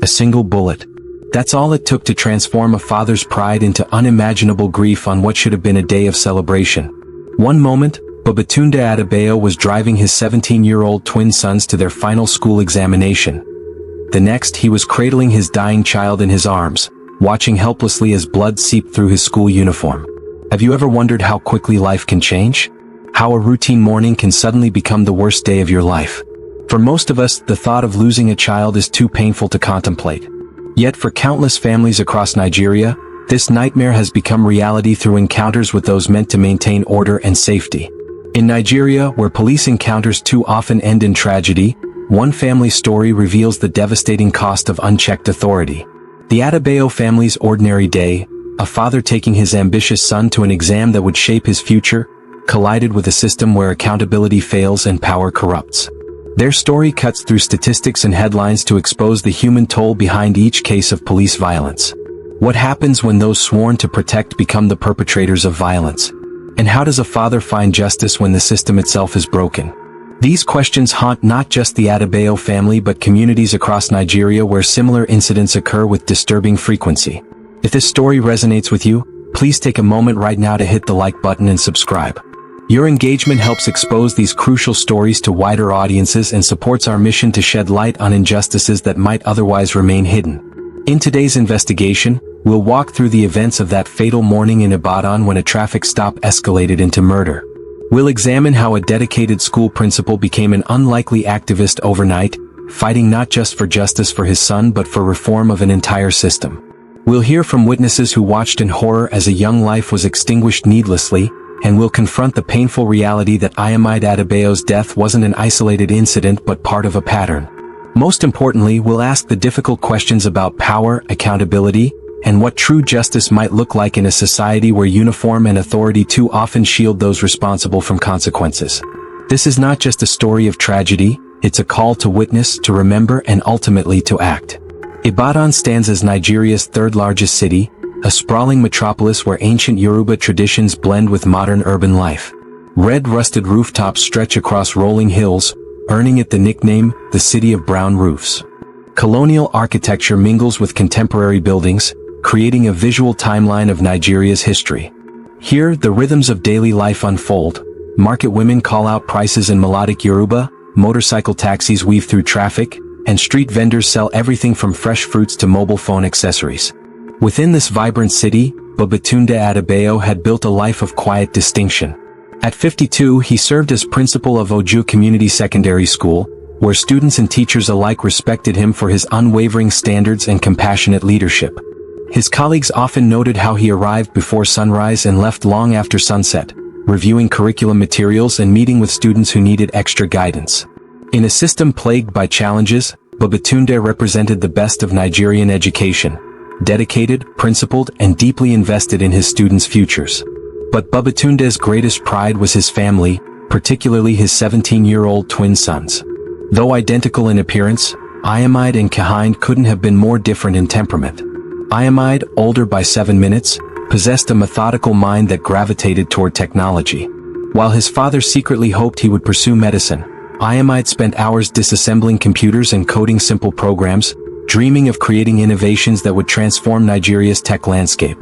A single bullet. That's all it took to transform a father's pride into unimaginable grief on what should have been a day of celebration. One moment, Babatunde Adebayo was driving his 17-year-old twin sons to their final school examination. The next, he was cradling his dying child in his arms, watching helplessly as blood seeped through his school uniform. Have you ever wondered how quickly life can change? How a routine morning can suddenly become the worst day of your life? For most of us, the thought of losing a child is too painful to contemplate. Yet for countless families across Nigeria, this nightmare has become reality through encounters with those meant to maintain order and safety. In Nigeria, where police encounters too often end in tragedy, one family story reveals the devastating cost of unchecked authority. The Adebayo family's ordinary day, a father taking his ambitious son to an exam that would shape his future, collided with a system where accountability fails and power corrupts. Their story cuts through statistics and headlines to expose the human toll behind each case of police violence. What happens when those sworn to protect become the perpetrators of violence? And how does a father find justice when the system itself is broken? These questions haunt not just the Adebayo family but communities across Nigeria where similar incidents occur with disturbing frequency. If this story resonates with you, please take a moment right now to hit the like button and subscribe. Your engagement helps expose these crucial stories to wider audiences and supports our mission to shed light on injustices that might otherwise remain hidden. In today's investigation, we'll walk through the events of that fatal morning in Ibadan when a traffic stop escalated into murder. We'll examine how a dedicated school principal became an unlikely activist overnight, fighting not just for justice for his son but for reform of an entire system. We'll hear from witnesses who watched in horror as a young life was extinguished needlessly, and we'll confront the painful reality that Ayamide Adebayo's death wasn't an isolated incident but part of a pattern. Most importantly, we'll ask the difficult questions about power, accountability, and what true justice might look like in a society where uniform and authority too often shield those responsible from consequences. This is not just a story of tragedy, it's a call to witness, to remember, and ultimately to act. Ibadan stands as Nigeria's third-largest city, a sprawling metropolis where ancient Yoruba traditions blend with modern urban life. Red rusted rooftops stretch across rolling hills, earning it the nickname, the City of Brown Roofs. Colonial architecture mingles with contemporary buildings, creating a visual timeline of Nigeria's history. Here, the rhythms of daily life unfold. Market women call out prices in melodic Yoruba, motorcycle taxis weave through traffic, and street vendors sell everything from fresh fruits to mobile phone accessories. Within this vibrant city, Babatunde Adebayo had built a life of quiet distinction. At 52, he served as principal of Oju Community Secondary School, where students and teachers alike respected him for his unwavering standards and compassionate leadership. His colleagues often noted how he arrived before sunrise and left long after sunset, reviewing curriculum materials and meeting with students who needed extra guidance. In a system plagued by challenges, Babatunde represented the best of Nigerian education, dedicated, principled, and deeply invested in his students' futures. But Babatunde's greatest pride was his family, particularly his 17-year-old twin sons. Though identical in appearance, Ayamide and Kahind couldn't have been more different in temperament. Ayamide, older by 7 minutes, possessed a methodical mind that gravitated toward technology. While his father secretly hoped he would pursue medicine, Ayamide spent hours disassembling computers and coding simple programs, dreaming of creating innovations that would transform Nigeria's tech landscape.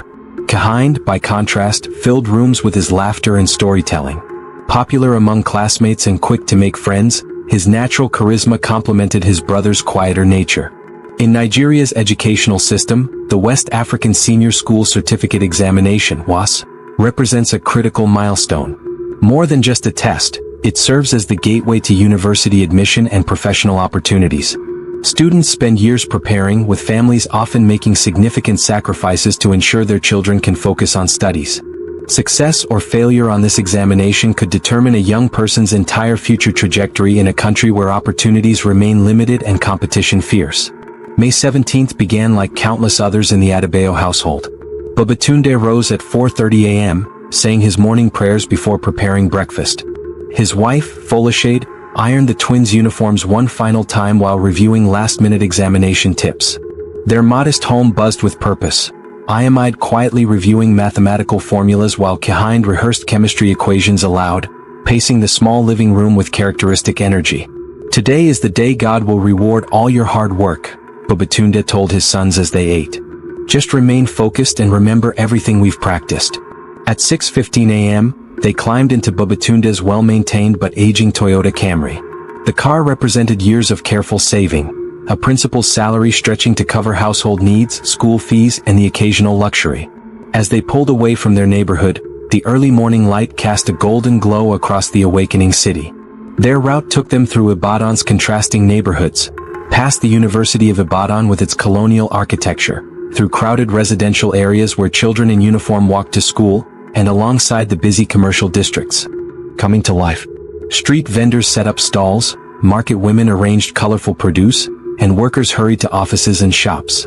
Kahind, by contrast, filled rooms with his laughter and storytelling. Popular among classmates and quick to make friends, his natural charisma complemented his brother's quieter nature. In Nigeria's educational system, the West African Senior School Certificate Examination (WAS) represents a critical milestone. More than just a test, it serves as the gateway to university admission and professional opportunities. Students spend years preparing, with families often making significant sacrifices to ensure their children can focus on studies. Success or failure on this examination could determine a young person's entire future trajectory in a country where opportunities remain limited and competition fierce. May 17th began like countless others in the Adebayo household. Babatunde rose at 4:30 a.m., saying his morning prayers before preparing breakfast. His wife, Folashade, ironed the twins' uniforms one final time while reviewing last-minute examination tips. Their modest home buzzed with purpose. Ayamide quietly reviewing mathematical formulas while Kahind rehearsed chemistry equations aloud, pacing the small living room with characteristic energy. "Today is the day God will reward all your hard work," Babatunde told his sons as they ate. Just remain focused and remember everything we've practiced. At 6:15 a.m., they climbed into Babatunde's well-maintained but aging Toyota Camry. The car represented years of careful saving, a principal's salary stretching to cover household needs, school fees, and the occasional luxury. As they pulled away from their neighborhood, the early morning light cast a golden glow across the awakening city. Their route took them through Ibadan's contrasting neighborhoods, past the University of Ibadan with its colonial architecture, through crowded residential areas where children in uniform walked to school, and alongside the busy commercial districts. Coming to life. Street vendors set up stalls, market women arranged colorful produce, and workers hurried to offices and shops.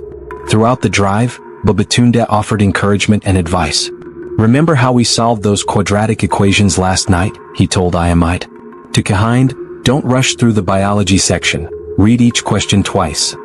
Throughout the drive, Babatunde offered encouragement and advice. Remember how we solved those quadratic equations last night, he told Ayamide. To Kahind, don't rush through the biology section, read each question twice.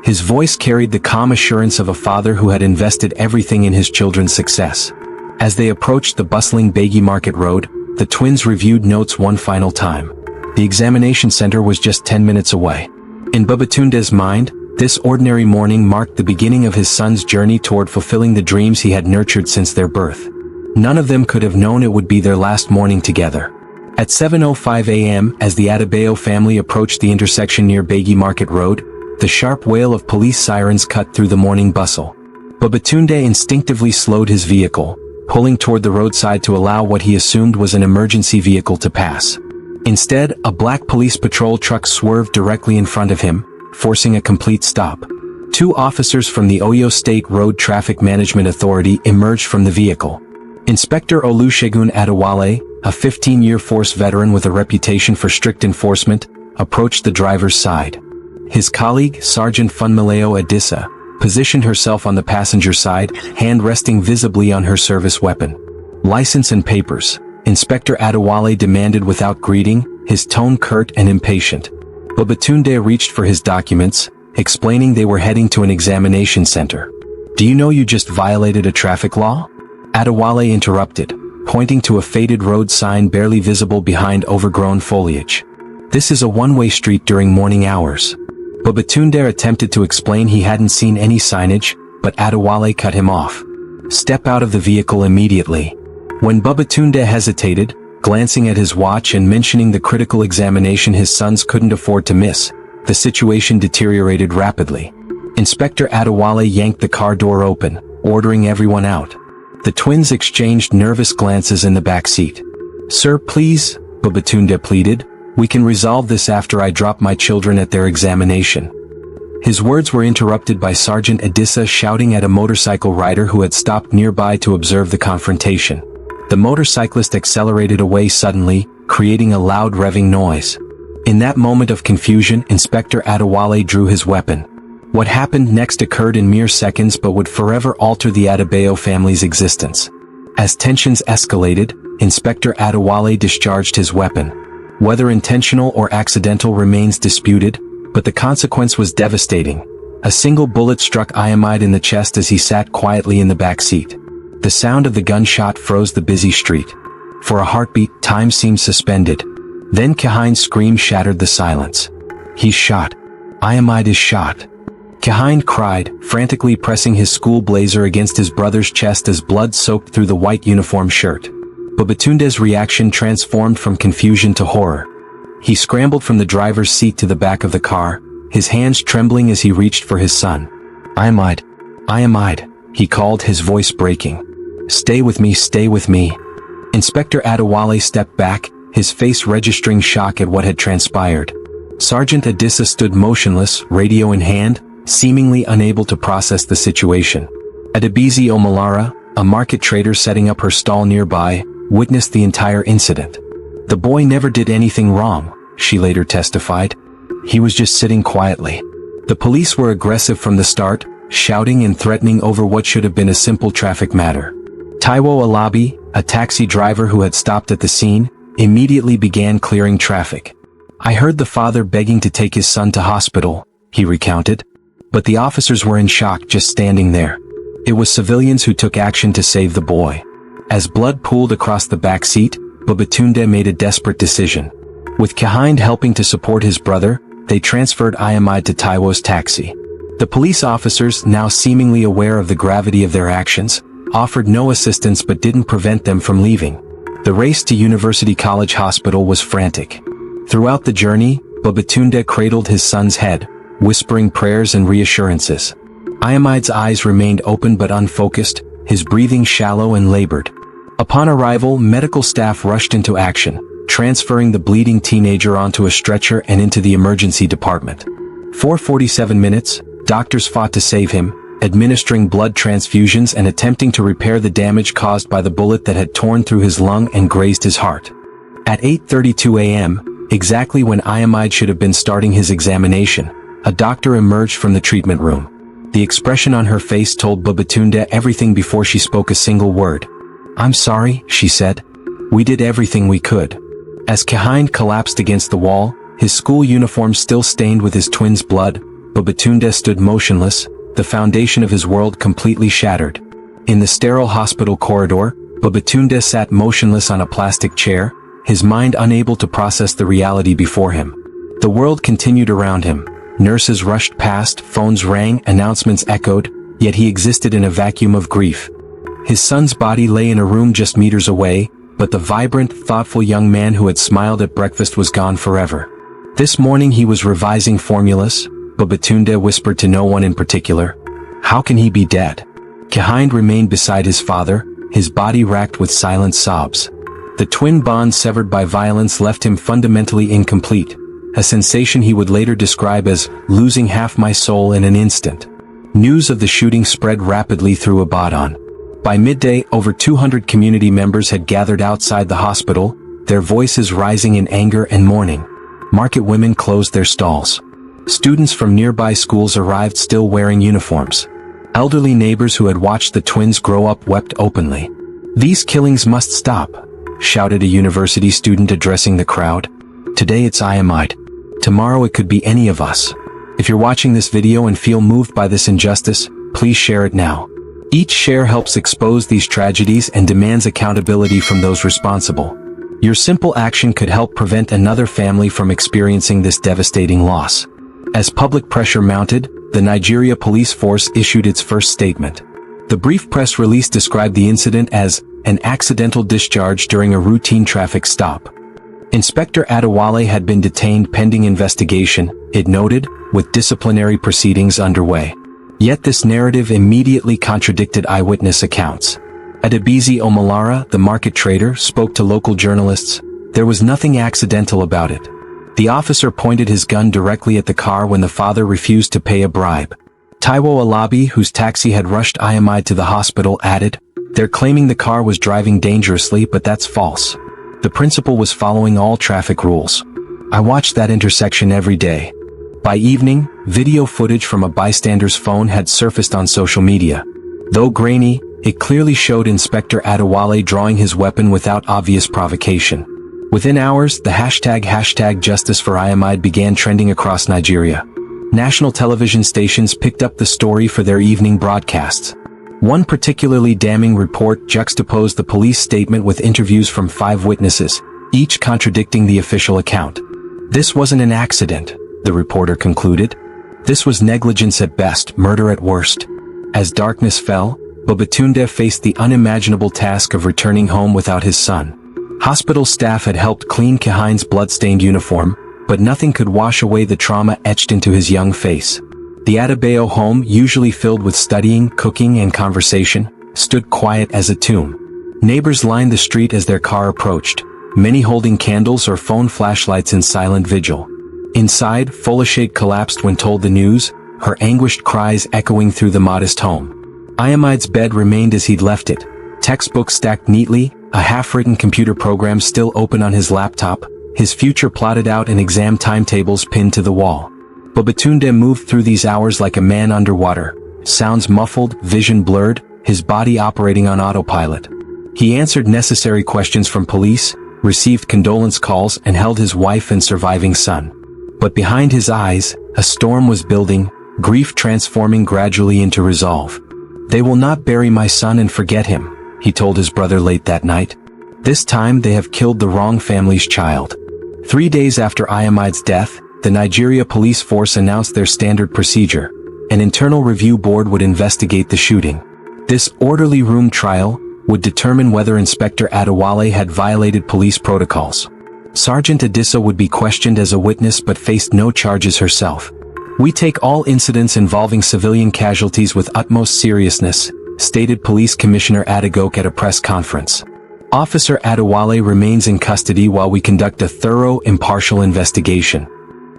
His voice carried the calm assurance of a father who had invested everything in his children's success. As they approached the bustling Begi Market Road, the twins reviewed notes one final time. The examination center was just 10 minutes away. In Babatunde's mind, this ordinary morning marked the beginning of his son's journey toward fulfilling the dreams he had nurtured since their birth. None of them could have known it would be their last morning together. At 7:05 a.m., as the Adebayo family approached the intersection near Begi Market Road, the sharp wail of police sirens cut through the morning bustle. Babatunde instinctively slowed his vehicle, pulling toward the roadside to allow what he assumed was an emergency vehicle to pass. Instead, a black police patrol truck swerved directly in front of him, forcing a complete stop. Two officers from the Oyo State Road Traffic Management Authority emerged from the vehicle. Inspector Olusegun Adewale, a 15-year force veteran with a reputation for strict enforcement, approached the driver's side. His colleague, Sergeant Funmilayo Adisa, positioned herself on the passenger side, hand resting visibly on her service weapon. License and papers, Inspector Adewale demanded without greeting, his tone curt and impatient. Babatunde reached for his documents, explaining they were heading to an examination center. Do you know you just violated a traffic law? Adewale interrupted, pointing to a faded road sign barely visible behind overgrown foliage. This is a one-way street during morning hours. Babatunde attempted to explain he hadn't seen any signage, but Adewale cut him off. Step out of the vehicle immediately. When Babatunde hesitated, glancing at his watch and mentioning the critical examination his sons couldn't afford to miss, the situation deteriorated rapidly. Inspector Adewale yanked the car door open, ordering everyone out. The twins exchanged nervous glances in the back seat. Sir, please, Babatunde pleaded. We can resolve this after I drop my children at their examination. His words were interrupted by Sergeant Adisa shouting at a motorcycle rider who had stopped nearby to observe the confrontation. The motorcyclist accelerated away suddenly, creating a loud revving noise. In that moment of confusion, Inspector Adewale drew his weapon. What happened next occurred in mere seconds but would forever alter the Adebayo family's existence. As tensions escalated, Inspector Adewale discharged his weapon. Whether intentional or accidental remains disputed, but the consequence was devastating. A single bullet struck Ayamide in the chest as he sat quietly in the back seat. The sound of the gunshot froze the busy street. For a heartbeat, time seemed suspended. Then Kahind's scream shattered the silence. He's shot. Ayamide is shot. Kahind cried, frantically pressing his school blazer against his brother's chest as blood soaked through the white uniform shirt. Babatunde's reaction transformed from confusion to horror. He scrambled from the driver's seat to the back of the car, his hands trembling as he reached for his son. Ayamide, Ayamide, he called, his voice breaking. Stay with me, stay with me. Inspector Adewale stepped back, his face registering shock at what had transpired. Sergeant Adisa stood motionless, radio in hand, seemingly unable to process the situation. Adebisi Omalara, a market trader setting up her stall nearby, witnessed the entire incident. The boy never did anything wrong, she later testified. He was just sitting quietly. The police were aggressive from the start, shouting and threatening over what should have been a simple traffic matter. Taiwo Alabi, a taxi driver who had stopped at the scene, immediately began clearing traffic. I heard the father begging to take his son to hospital, he recounted. But the officers were in shock just standing there. It was civilians who took action to save the boy. As blood pooled across the back seat, Babatunde made a desperate decision. With Kahind helping to support his brother, they transferred Ayamide to Taiwo's taxi. The police officers, now seemingly aware of the gravity of their actions, offered no assistance but didn't prevent them from leaving. The race to University College Hospital was frantic. Throughout the journey, Babatunde cradled his son's head, whispering prayers and reassurances. Ayamide's eyes remained open but unfocused, his breathing shallow and labored. Upon arrival, medical staff rushed into action, transferring the bleeding teenager onto a stretcher and into the emergency department. For 47 minutes, doctors fought to save him, administering blood transfusions and attempting to repair the damage caused by the bullet that had torn through his lung and grazed his heart. At 8:32 a.m., exactly when Ayamide should have been starting his examination, a doctor emerged from the treatment room. The expression on her face told Babatunde everything before she spoke a single word. "I'm sorry," she said. "We did everything we could." As Kahind collapsed against the wall, his school uniform still stained with his twin's blood, Babatunde stood motionless, the foundation of his world completely shattered. In the sterile hospital corridor, Babatunde sat motionless on a plastic chair, his mind unable to process the reality before him. The world continued around him. Nurses rushed past, phones rang, announcements echoed, yet he existed in a vacuum of grief. His son's body lay in a room just meters away, but the vibrant, thoughtful young man who had smiled at breakfast was gone forever. This morning he was revising formulas, Babatunde whispered to no one in particular. How can he be dead? Kahind remained beside his father, his body racked with silent sobs. The twin bond severed by violence left him fundamentally incomplete, a sensation he would later describe as losing half my soul in an instant. News of the shooting spread rapidly through Ibadan. By midday, over 200 community members had gathered outside the hospital, their voices rising in anger and mourning. Market women closed their stalls. Students from nearby schools arrived still wearing uniforms. Elderly neighbors who had watched the twins grow up wept openly. "These killings must stop," shouted a university student addressing the crowd. "Today it's Ayamide. Tomorrow it could be any of us. If you're watching this video and feel moved by this injustice, please share it now. Each share helps expose these tragedies and demands accountability from those responsible. Your simple action could help prevent another family from experiencing this devastating loss." As public pressure mounted, the Nigeria police force issued its first statement. The brief press release described the incident as an accidental discharge during a routine traffic stop. Inspector Adewale had been detained pending investigation, it noted, with disciplinary proceedings underway. Yet this narrative immediately contradicted eyewitness accounts. Adebisi Omolara, the market trader, spoke to local journalists. There was nothing accidental about it. The officer pointed his gun directly at the car when the father refused to pay a bribe. Taiwo Alabi, whose taxi had rushed Ayamide to the hospital, added, "They're claiming the car was driving dangerously, but that's false. The principal was following all traffic rules. I watched that intersection every day." By evening, video footage from a bystander's phone had surfaced on social media. Though grainy, it clearly showed Inspector Adewale drawing his weapon without obvious provocation. Within hours, the hashtag Justice for Ayamide began trending across Nigeria. National television stations picked up the story for their evening broadcasts. One particularly damning report juxtaposed the police statement with interviews from 5 witnesses, each contradicting the official account. "This wasn't an accident," the reporter concluded. "This was negligence at best, murder at worst." As darkness fell, Babatunde faced the unimaginable task of returning home without his son. Hospital staff had helped clean Kahind's blood-stained uniform, but nothing could wash away the trauma etched into his young face. The Adebayo home, usually filled with studying, cooking, and conversation, stood quiet as a tomb. Neighbors lined the street as their car approached, many holding candles or phone flashlights in silent vigil. Inside, Folashade collapsed when told the news, her anguished cries echoing through the modest home. Ayamide's bed remained as he'd left it, textbooks stacked neatly, a half-written computer program still open on his laptop, his future plotted out and exam timetables pinned to the wall. Babatunde moved through these hours like a man underwater, sounds muffled, vision blurred, his body operating on autopilot. He answered necessary questions from police, received condolence calls, and held his wife and surviving son. But behind his eyes, a storm was building, grief transforming gradually into resolve. "They will not bury my son and forget him," he told his brother late that night. "This time they have killed the wrong family's child." 3 days after Ayamide's death, the Nigeria police force announced their standard procedure: An internal review board would investigate the shooting. This orderly room trial would determine whether Inspector Adewale had violated police protocols. Sergeant Adissa would be questioned as a witness but faced no charges herself. "We take all incidents involving civilian casualties with utmost seriousness," stated Police Commissioner Adegoke at a press conference. "Officer Adewale remains in custody while we conduct a thorough, impartial investigation."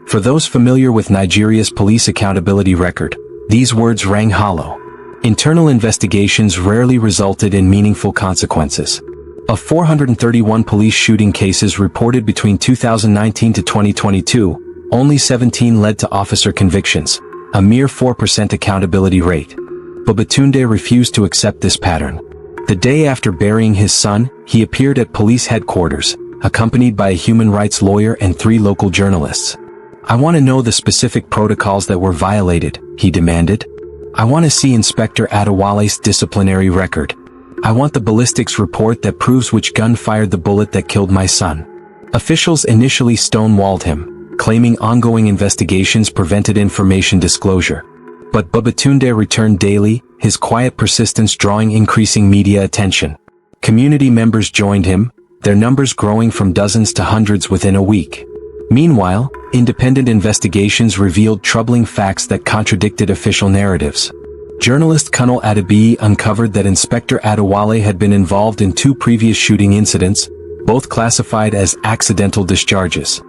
For those familiar with Nigeria's police accountability record, these words rang hollow. Internal investigations rarely resulted in meaningful consequences. Of 431 police shooting cases reported between 2019 to 2022, only 17 led to officer convictions, a mere 4% accountability rate. Babatunde refused to accept this pattern. The day after burying his son, he appeared at police headquarters, accompanied by a human rights lawyer and 3 local journalists. "I want to know the specific protocols that were violated," he demanded. "I want to see Inspector Adewale's disciplinary record. I want the ballistics report that proves which gun fired the bullet that killed my son." Officials initially stonewalled him, claiming ongoing investigations prevented information disclosure. But Babatunde returned daily, his quiet persistence drawing increasing media attention. Community members joined him, their numbers growing from dozens to hundreds within a week. Meanwhile, independent investigations revealed troubling facts that contradicted official narratives. Journalist Kunal Adebiyi uncovered that Inspector Adewale had been involved in 2 previous shooting incidents, both classified as accidental discharges.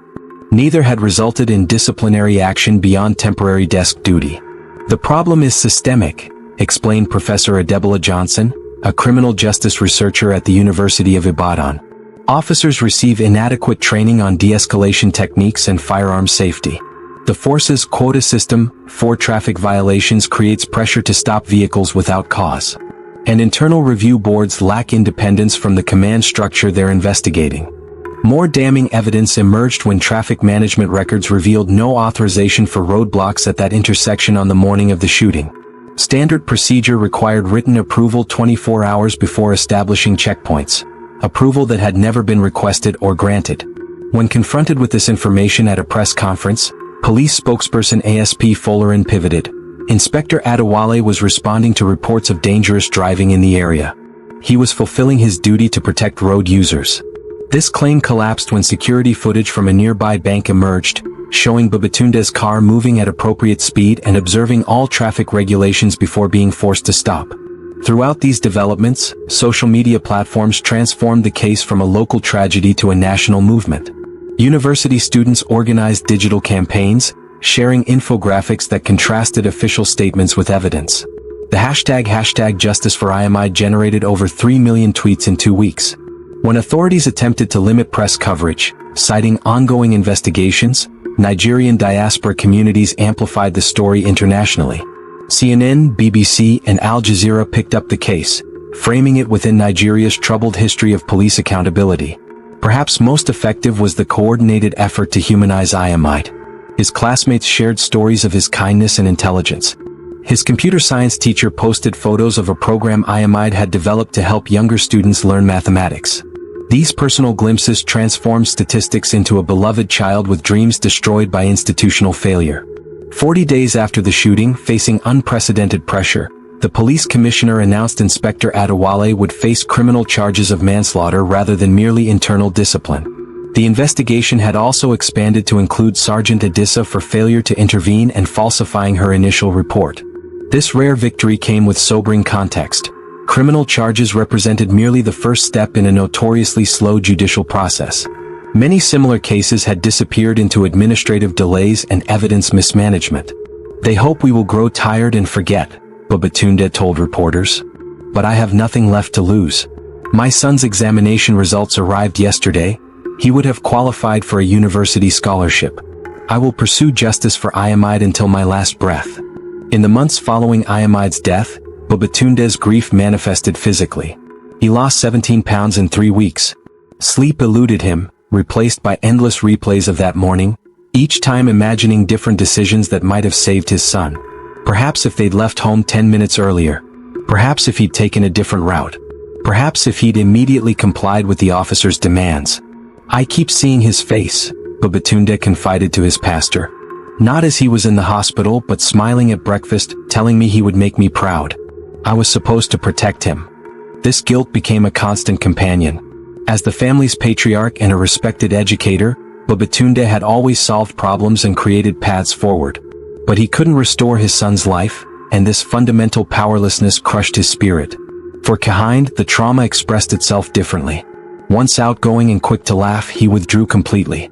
Neither had resulted in disciplinary action beyond temporary desk duty. "The problem is systemic," explained Professor Adebola Johnson, a criminal justice researcher at the University of Ibadan. "Officers receive inadequate training on de-escalation techniques and firearm safety. The force's quota system, for traffic violations, creates pressure to stop vehicles without cause. And internal review boards lack independence from the command structure they're investigating." More damning evidence emerged when traffic management records revealed no authorization for roadblocks at that intersection on the morning of the shooting. Standard procedure required written approval 24 hours before establishing checkpoints, approval that had never been requested or granted. When confronted with this information at a press conference, police spokesperson ASP Folarin pivoted. Inspector Adewale was responding to reports of dangerous driving in the area. He was fulfilling his duty to protect road users. This claim collapsed when security footage from a nearby bank emerged, showing Babatunde's car moving at appropriate speed and observing all traffic regulations before being forced to stop. Throughout these developments, social media platforms transformed the case from a local tragedy to a national movement. University students organized digital campaigns, sharing infographics that contrasted official statements with evidence. The hashtag Justice for IMI generated over 3 million tweets in 2 weeks. When authorities attempted to limit press coverage, citing ongoing investigations, Nigerian diaspora communities amplified the story internationally. CNN, BBC, and Al Jazeera picked up the case, framing it within Nigeria's troubled history of police accountability. Perhaps most effective was the coordinated effort to humanize Ayamide. His classmates shared stories of his kindness and intelligence. His computer science teacher posted photos of a program Ayamide had developed to help younger students learn mathematics. These personal glimpses transformed statistics into a beloved child with dreams destroyed by institutional failure. 40 days after the shooting, facing unprecedented pressure, the police commissioner announced Inspector Adewale would face criminal charges of manslaughter rather than merely internal discipline. The investigation had also expanded to include Sergeant Adissa for failure to intervene and falsifying her initial report. This rare victory came with sobering context. Criminal charges represented merely the first step in a notoriously slow judicial process. Many similar cases had disappeared into administrative delays and evidence mismanagement. "They hope we will grow tired and forget," Babatunde told reporters. "But I have nothing left to lose. My son's examination results arrived yesterday. He would have qualified for a university scholarship. I will pursue justice for Ayamide until my last breath." In the months following Ayamide's death, Babatunde's grief manifested physically. He lost 17 pounds in 3 weeks. Sleep eluded him, replaced by endless replays of that morning, each time imagining different decisions that might have saved his son. Perhaps if they'd left home 10 minutes earlier. Perhaps if he'd taken a different route. Perhaps if he'd immediately complied with the officer's demands. "I keep seeing his face," Babatunde confided to his pastor. Not as he was in the hospital, but smiling at breakfast, telling me he would make me proud. I was supposed to protect him. This guilt became a constant companion. As the family's patriarch and a respected educator, Babatunde had always solved problems and created paths forward. But he couldn't restore his son's life, and this fundamental powerlessness crushed his spirit. For Kahind, the trauma expressed itself differently. Once outgoing and quick to laugh, he withdrew completely.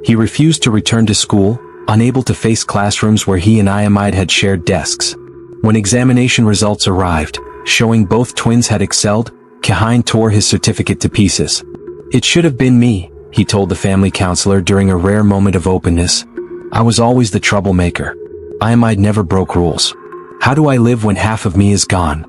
He refused to return to school, unable to face classrooms where he and Iamide had shared desks. When examination results arrived, showing both twins had excelled, Kahind tore his certificate to pieces. "It should have been me," he told the family counselor during a rare moment of openness. "I was always the troublemaker. Iamide never broke rules. How do I live when half of me is gone?"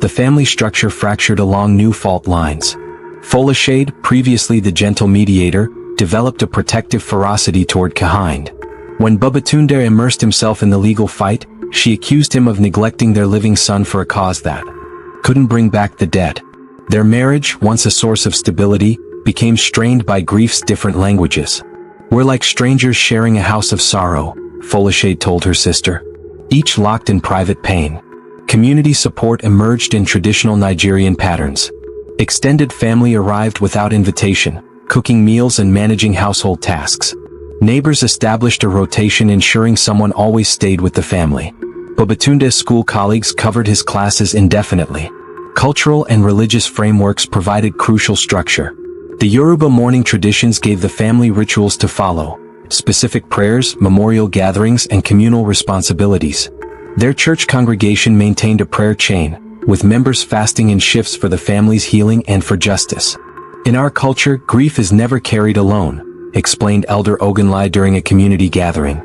The family structure fractured along new fault lines. Folashade, previously the gentle mediator, developed a protective ferocity toward Kahind. When Babatunde immersed himself in the legal fight, she accused him of neglecting their living son for a cause that couldn't bring back the dead. Their marriage, once a source of stability, became strained by grief's different languages. "We're like strangers sharing a house of sorrow," Folashade told her sister. Each locked in private pain. Community support emerged in traditional Nigerian patterns. Extended family arrived without invitation, cooking meals and managing household tasks. Neighbors established a rotation ensuring someone always stayed with the family. Babatunde's school colleagues covered his classes indefinitely. Cultural and religious frameworks provided crucial structure. The Yoruba mourning traditions gave the family rituals to follow, specific prayers, memorial gatherings, and communal responsibilities. Their church congregation maintained a prayer chain, with members fasting in shifts for the family's healing and for justice. "In our culture, grief is never carried alone," explained Elder Ogunlai during a community gathering.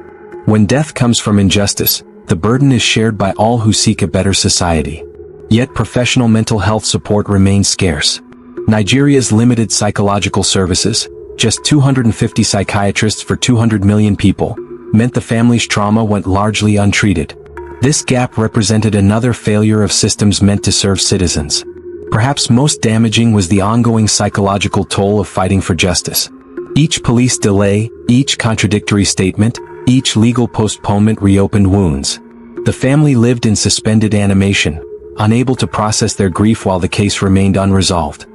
"When death comes from injustice, the burden is shared by all who seek a better society." Yet professional mental health support remains scarce. Nigeria's limited psychological services, just 250 psychiatrists for 200 million people, meant the family's trauma went largely untreated. This gap represented another failure of systems meant to serve citizens. Perhaps most damaging was the ongoing psychological toll of fighting for justice. Each police delay, each contradictory statement, each legal postponement reopened wounds. The family lived in suspended animation, unable to process their grief while the case remained unresolved.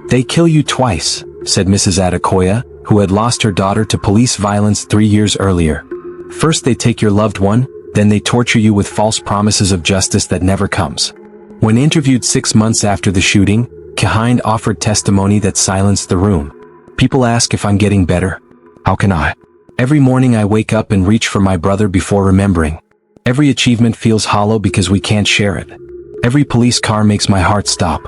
"They kill you twice," said Mrs. Adekoya, who had lost her daughter to police violence 3 years earlier. "First they take your loved one, then they torture you with false promises of justice that never comes." When interviewed 6 months after the shooting, Kahind offered testimony that silenced the room. "People ask if I'm getting better. How can I? Every morning I wake up and reach for my brother before remembering. Every achievement feels hollow because we can't share it. Every police car makes my heart stop.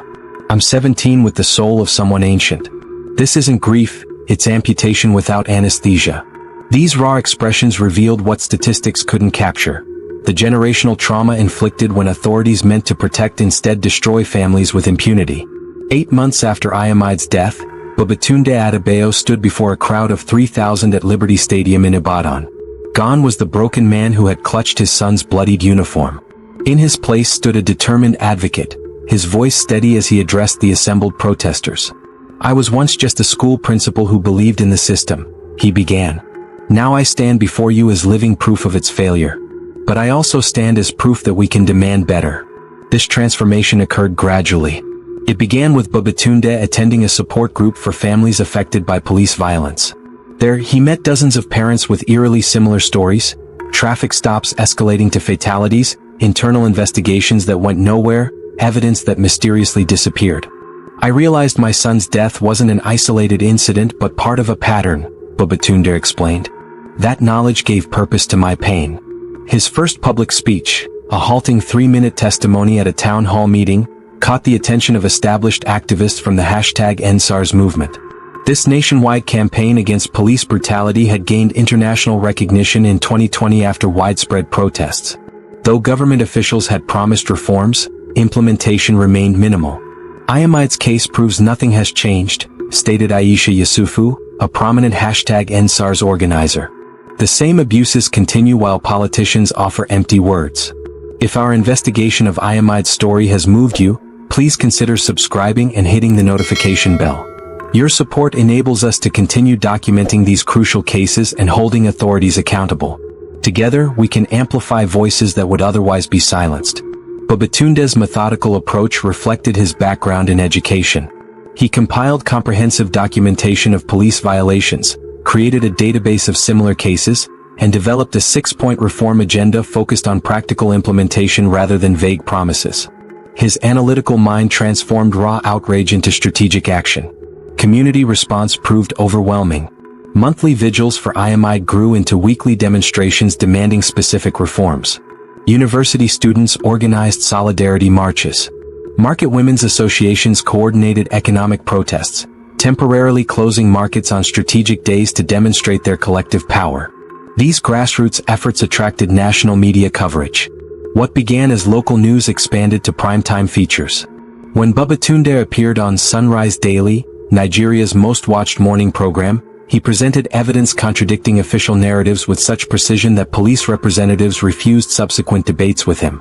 I'm 17 with the soul of someone ancient. This isn't grief, it's amputation without anesthesia." These raw expressions revealed what statistics couldn't capture: the generational trauma inflicted when authorities meant to protect instead destroy families with impunity. 8 months after Iamide's death, Babatunde Adebayo stood before a crowd of 3,000 at Liberty Stadium in Ibadan. Gone was the broken man who had clutched his son's bloodied uniform. In his place stood a determined advocate, his voice steady as he addressed the assembled protesters. "I was once just a school principal who believed in the system," he began. "Now I stand before you as living proof of its failure. But I also stand as proof that we can demand better." This transformation occurred gradually. It began with Babatunde attending a support group for families affected by police violence. There, he met dozens of parents with eerily similar stories: traffic stops escalating to fatalities, internal investigations that went nowhere, evidence that mysteriously disappeared. "I realized my son's death wasn't an isolated incident but part of a pattern," Babatunde explained. "That knowledge gave purpose to my pain." His first public speech, a halting 3-minute testimony at a town hall meeting, caught the attention of established activists from the #EndSARS movement. This nationwide campaign against police brutality had gained international recognition in 2020 after widespread protests. Though government officials had promised reforms, implementation remained minimal. "Iamide's case proves nothing has changed," stated Aisha Yusufu, a prominent #EndSARS organizer. "The same abuses continue while politicians offer empty words." If our investigation of Iamide's story has moved you, please consider subscribing and hitting the notification bell. Your support enables us to continue documenting these crucial cases and holding authorities accountable. Together, we can amplify voices that would otherwise be silenced. Babatunde's methodical approach reflected his background in education. He compiled comprehensive documentation of police violations, created a database of similar cases, and developed a 6-point reform agenda focused on practical implementation rather than vague promises. His analytical mind transformed raw outrage into strategic action. Community response proved overwhelming. Monthly vigils for Iamide grew into weekly demonstrations demanding specific reforms. University students organized solidarity marches. Market women's associations coordinated economic protests, temporarily closing markets on strategic days to demonstrate their collective power. These grassroots efforts attracted national media coverage. What began as local news expanded to primetime features. When Babatunde appeared on Sunrise Daily, Nigeria's most-watched morning program, he presented evidence contradicting official narratives with such precision that police representatives refused subsequent debates with him.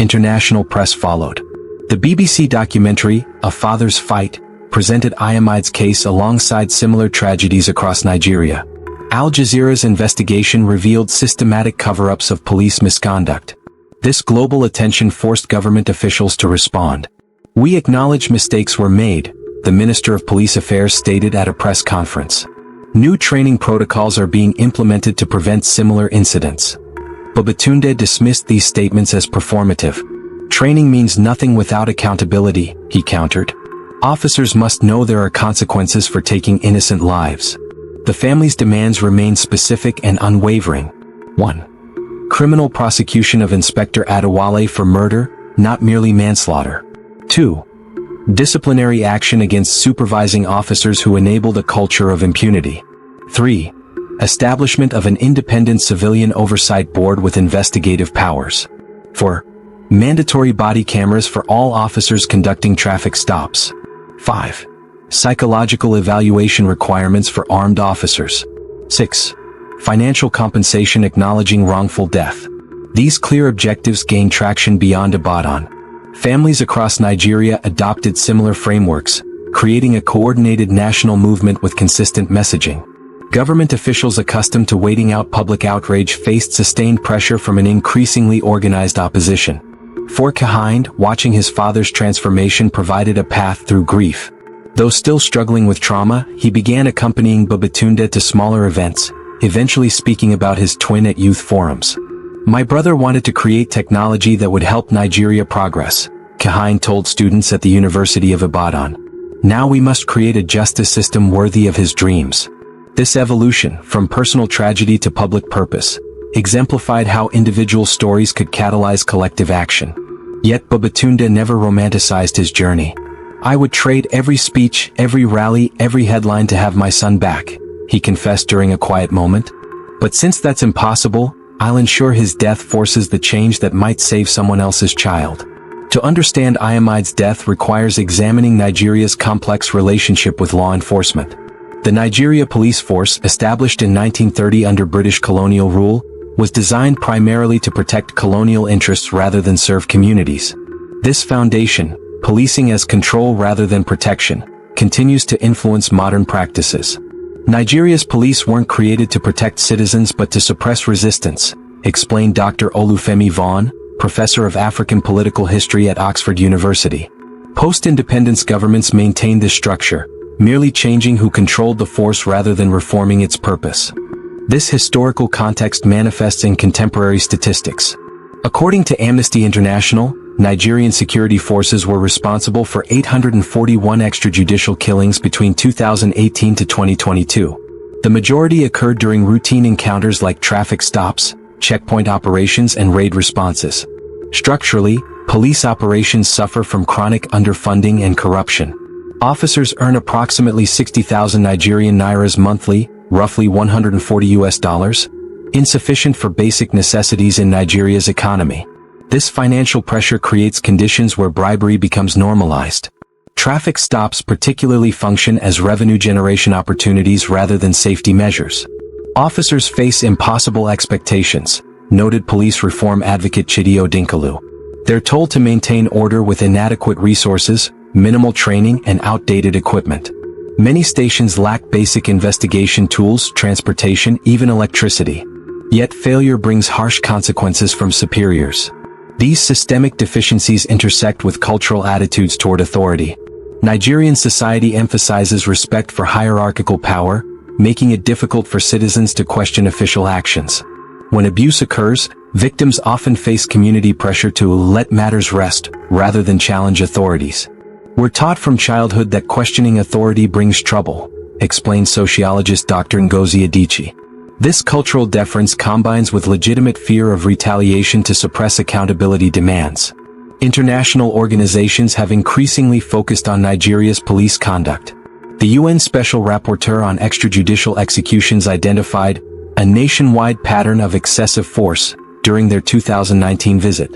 International press followed. The BBC documentary, A Father's Fight, presented Iamide's case alongside similar tragedies across Nigeria. Al Jazeera's investigation revealed systematic cover-ups of police misconduct. This global attention forced government officials to respond. "We acknowledge mistakes were made," the Minister of Police Affairs stated at a press conference. New training protocols are being implemented to prevent similar incidents. Babatunde dismissed these statements as performative. "Training means nothing without accountability," he countered. "Officers must know there are consequences for taking innocent lives." The family's demands remain specific and unwavering. 1. Criminal prosecution of Inspector Adewale for murder, not merely manslaughter. 2. Disciplinary action against supervising officers who enabled a culture of impunity. 3. Establishment of an independent civilian oversight board with investigative powers. 4. Mandatory body cameras for all officers conducting traffic stops. 5. Psychological evaluation requirements for armed officers. 6. Financial compensation acknowledging wrongful death. These clear objectives gained traction beyond Ibadan. Families across Nigeria adopted similar frameworks, creating a coordinated national movement with consistent messaging. Government officials accustomed to waiting out public outrage faced sustained pressure from an increasingly organized opposition. For Kahind, watching his father's transformation provided a path through grief. Though still struggling with trauma, he began accompanying Babatunde to smaller events, eventually speaking about his twin at youth forums. "My brother wanted to create technology that would help Nigeria progress," Kahind told students at the University of Ibadan. "Now we must create a justice system worthy of his dreams." This evolution, from personal tragedy to public purpose, exemplified how individual stories could catalyze collective action. Yet Babatunde never romanticized his journey. "I would trade every speech, every rally, every headline to have my son back," he confessed during a quiet moment. "But since that's impossible, I'll ensure his death forces the change that might save someone else's child." To understand Iamide's death requires examining Nigeria's complex relationship with law enforcement. The Nigeria Police Force, established in 1930 under British colonial rule, was designed primarily to protect colonial interests rather than serve communities. This foundation, policing as control rather than protection, continues to influence modern practices. Nigeria's police weren't created to protect citizens but to suppress resistance, explained Dr. Olufemi Vaughan, professor of African political history at Oxford University. Post-independence governments maintained this structure, merely changing who controlled the force rather than reforming its purpose. This historical context manifests in contemporary statistics. According to Amnesty International, Nigerian security forces were responsible for 841 extrajudicial killings between 2018 to 2022. The majority occurred during routine encounters like traffic stops, checkpoint operations and raid responses. Structurally, police operations suffer from chronic underfunding and corruption. Officers earn approximately 60,000 Nigerian nairas monthly, roughly $140, insufficient for basic necessities in Nigeria's economy. This financial pressure creates conditions where bribery becomes normalized. Traffic stops particularly function as revenue generation opportunities rather than safety measures. Officers face impossible expectations, noted police reform advocate Chidi Odinkalu. They're told to maintain order with inadequate resources, minimal training and outdated equipment. Many stations lack basic investigation tools, transportation, even electricity. Yet failure brings harsh consequences from superiors. These systemic deficiencies intersect with cultural attitudes toward authority. Nigerian society emphasizes respect for hierarchical power, making it difficult for citizens to question official actions. When abuse occurs, victims often face community pressure to let matters rest, rather than challenge authorities. We're taught from childhood that questioning authority brings trouble, explains sociologist Dr. Ngozi Adichie. This cultural deference combines with legitimate fear of retaliation to suppress accountability demands. International organizations have increasingly focused on Nigeria's police conduct. The UN Special Rapporteur on Extrajudicial Executions identified a nationwide pattern of excessive force during their 2019 visit.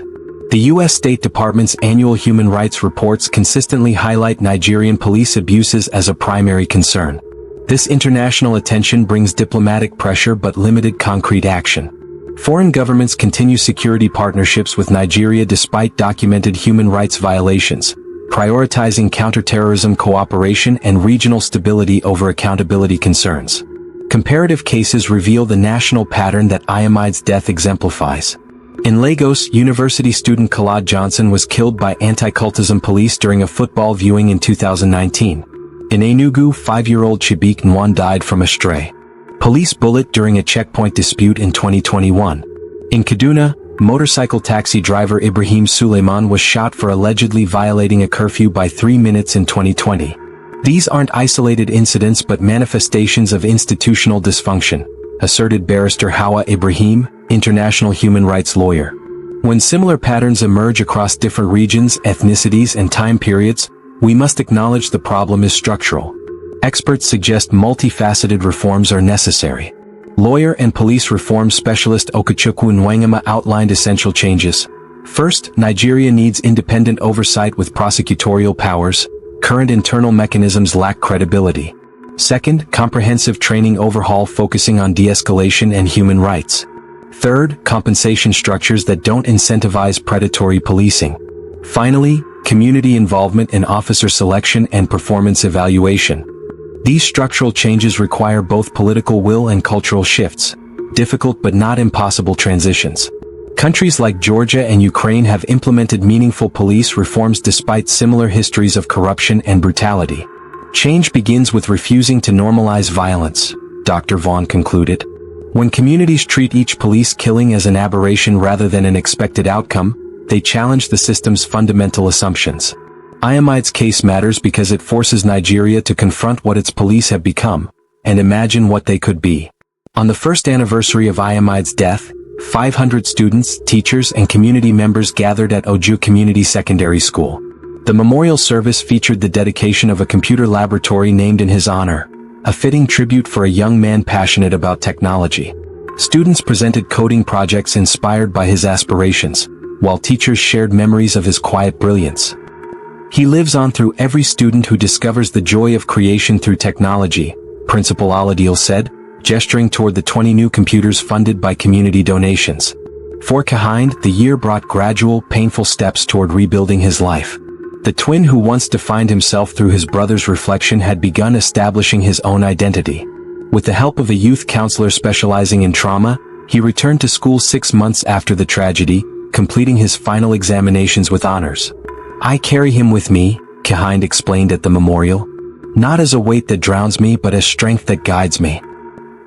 The U.S. State Department's annual human rights reports consistently highlight Nigerian police abuses as a primary concern. This international attention brings diplomatic pressure but limited concrete action. Foreign governments continue security partnerships with Nigeria despite documented human rights violations, prioritizing counterterrorism cooperation and regional stability over accountability concerns. Comparative cases reveal the national pattern that Ayamide's death exemplifies. In Lagos, university student Khalid Johnson was killed by anti-cultism police during a football viewing in 2019. In Enugu, 5-year-old Chibik Nwan died from a stray police bullet during a checkpoint dispute in 2021. In Kaduna, motorcycle taxi driver Ibrahim Suleiman was shot for allegedly violating a curfew by 3 minutes in 2020. These aren't isolated incidents but manifestations of institutional dysfunction, asserted barrister Hawa Ibrahim, international human rights lawyer. When similar patterns emerge across different regions, ethnicities, and time periods, we must acknowledge the problem is structural. Experts suggest multifaceted reforms are necessary. Lawyer and police reform specialist Okachukwu Nwangema outlined essential changes. First, Nigeria needs independent oversight with prosecutorial powers. Current internal mechanisms lack credibility. Second, comprehensive training overhaul focusing on de-escalation and human rights. Third, compensation structures that don't incentivize predatory policing. Finally, community involvement in officer selection and performance evaluation. These structural changes require both political will and cultural shifts, difficult but not impossible transitions. Countries like Georgia and Ukraine have implemented meaningful police reforms despite similar histories of corruption and brutality. Change begins with refusing to normalize violence, Dr. Vaughn concluded. When communities treat each police killing as an aberration rather than an expected outcome, they challenge the system's fundamental assumptions. Ayamide's case matters because it forces Nigeria to confront what its police have become, and imagine what they could be. On the first anniversary of Ayamide's death, 500 students, teachers, and community members gathered at Oju Community Secondary School. The memorial service featured the dedication of a computer laboratory named in his honor, a fitting tribute for a young man passionate about technology. Students presented coding projects inspired by his aspirations, while teachers shared memories of his quiet brilliance. He lives on through every student who discovers the joy of creation through technology, Principal Aladil said, gesturing toward the 20 new computers funded by community donations. For Kahind, the year brought gradual, painful steps toward rebuilding his life. The twin who once defined himself through his brother's reflection had begun establishing his own identity. With the help of a youth counselor specializing in trauma, he returned to school 6 months after the tragedy, completing his final examinations with honors. I carry him with me, Kahind explained at the memorial. Not as a weight that drowns me but as strength that guides me.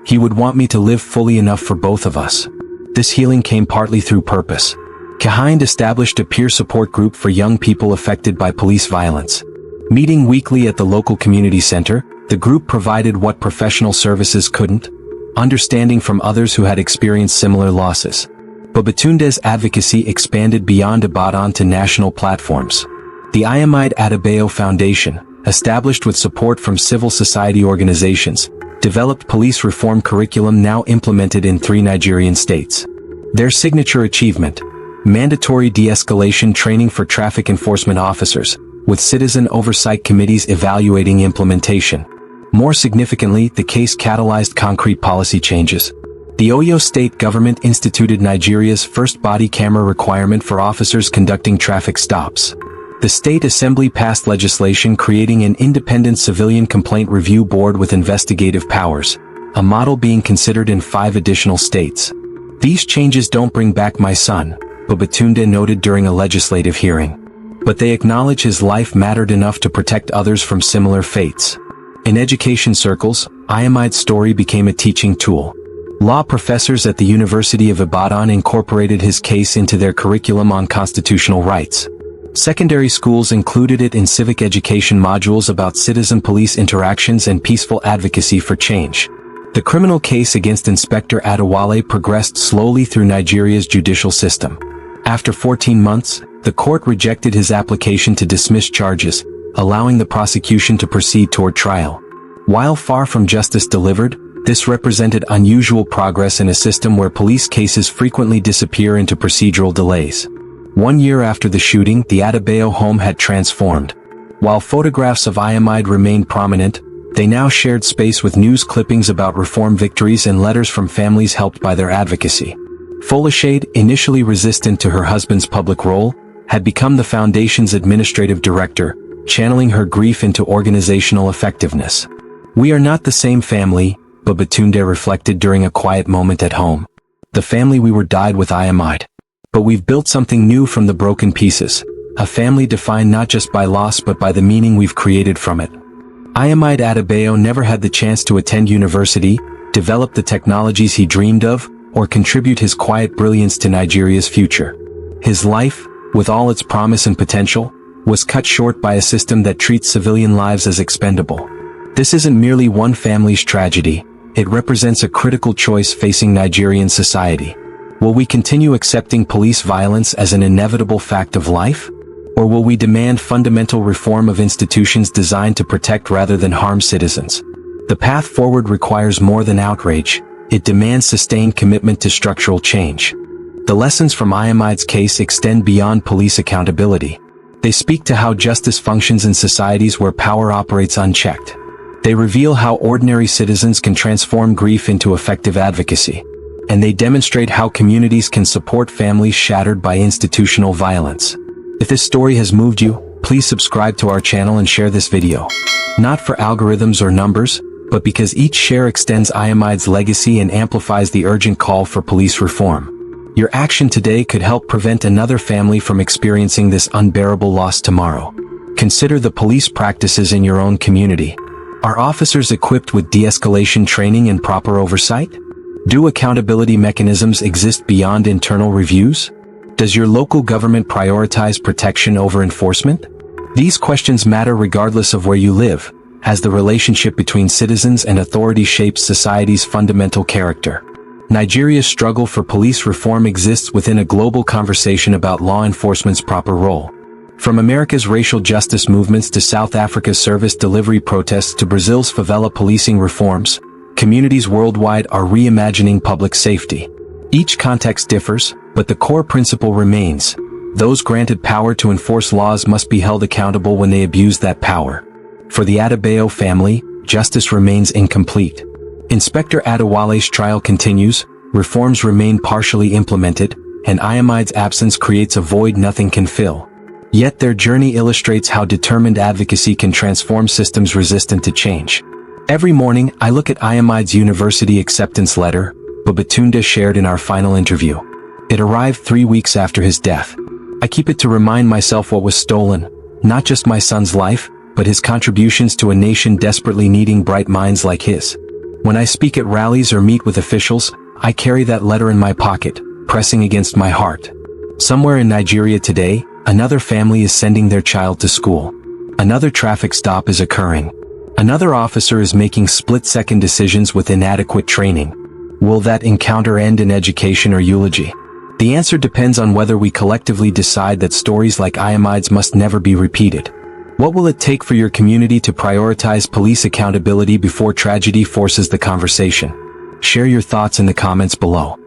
He would want me to live fully enough for both of us. This healing came partly through purpose. Kahind established a peer support group for young people affected by police violence. Meeting weekly at the local community center, the group provided what professional services couldn't, understanding from others who had experienced similar losses. Babatunde's advocacy expanded beyond Ibadan to national platforms. The Ayamide Adebayo Foundation, established with support from civil society organizations, developed police reform curriculum now implemented in 3 Nigerian states. Their signature achievement: mandatory de-escalation training for traffic enforcement officers, with citizen oversight committees evaluating implementation. More significantly, the case catalyzed concrete policy changes. The Oyo state government instituted Nigeria's first body camera requirement for officers conducting traffic stops. The state assembly passed legislation creating an independent civilian complaint review board with investigative powers, a model being considered in 5 additional states. These changes don't bring back my son, Babatunde noted during a legislative hearing. But they acknowledge his life mattered enough to protect others from similar fates. In education circles, Ayamide's story became a teaching tool. Law professors at the University of Ibadan incorporated his case into their curriculum on constitutional rights. Secondary schools included it in civic education modules about citizen-police interactions and peaceful advocacy for change. The criminal case against Inspector Adewale progressed slowly through Nigeria's judicial system. After 14 months, the court rejected his application to dismiss charges, allowing the prosecution to proceed toward trial. While far from justice delivered, this represented unusual progress in a system where police cases frequently disappear into procedural delays. 1 year after the shooting, the Adebayo home had transformed. While photographs of Ayamide remained prominent, they now shared space with news clippings about reform victories and letters from families helped by their advocacy. Folashade, initially resistant to her husband's public role, had become the foundation's administrative director, channeling her grief into organizational effectiveness. "We are not the same family," Babatunde reflected during a quiet moment at home. "The family we were died with Ayamide. But we've built something new from the broken pieces, a family defined not just by loss but by the meaning we've created from it." Ayamide Adebayo never had the chance to attend university, develop the technologies he dreamed of, or contribute his quiet brilliance to Nigeria's future. His life, with all its promise and potential, was cut short by a system that treats civilian lives as expendable. This isn't merely one family's tragedy, it represents a critical choice facing Nigerian society. Will we continue accepting police violence as an inevitable fact of life? Or will we demand fundamental reform of institutions designed to protect rather than harm citizens? The path forward requires more than outrage, it demands sustained commitment to structural change. The lessons from Ayamide's case extend beyond police accountability. They speak to how justice functions in societies where power operates unchecked. They reveal how ordinary citizens can transform grief into effective advocacy. And they demonstrate how communities can support families shattered by institutional violence. If this story has moved you, please subscribe to our channel and share this video. Not for algorithms or numbers, but because each share extends Ayamide's legacy and amplifies the urgent call for police reform. Your action today could help prevent another family from experiencing this unbearable loss tomorrow. Consider the police practices in your own community. Are officers equipped with de-escalation training and proper oversight? Do accountability mechanisms exist beyond internal reviews? Does your local government prioritize protection over enforcement? These questions matter regardless of where you live, as the relationship between citizens and authority shapes society's fundamental character. Nigeria's struggle for police reform exists within a global conversation about law enforcement's proper role. From America's racial justice movements to South Africa's service delivery protests to Brazil's favela policing reforms, communities worldwide are reimagining public safety. Each context differs, but the core principle remains. Those granted power to enforce laws must be held accountable when they abuse that power. For the Adebayo family, justice remains incomplete. Inspector Adewale's trial continues, reforms remain partially implemented, and Ayamide's absence creates a void nothing can fill. Yet their journey illustrates how determined advocacy can transform systems resistant to change. Every morning, I look at Ayamide's university acceptance letter, Babatunde shared in our final interview. It arrived 3 weeks after his death. I keep it to remind myself what was stolen, not just my son's life, but his contributions to a nation desperately needing bright minds like his. When I speak at rallies or meet with officials, I carry that letter in my pocket, pressing against my heart. Somewhere in Nigeria today, another family is sending their child to school. Another traffic stop is occurring. Another officer is making split-second decisions with inadequate training. Will that encounter end in education or eulogy? The answer depends on whether we collectively decide that stories like Ayamide's must never be repeated. What will it take for your community to prioritize police accountability before tragedy forces the conversation? Share your thoughts in the comments below.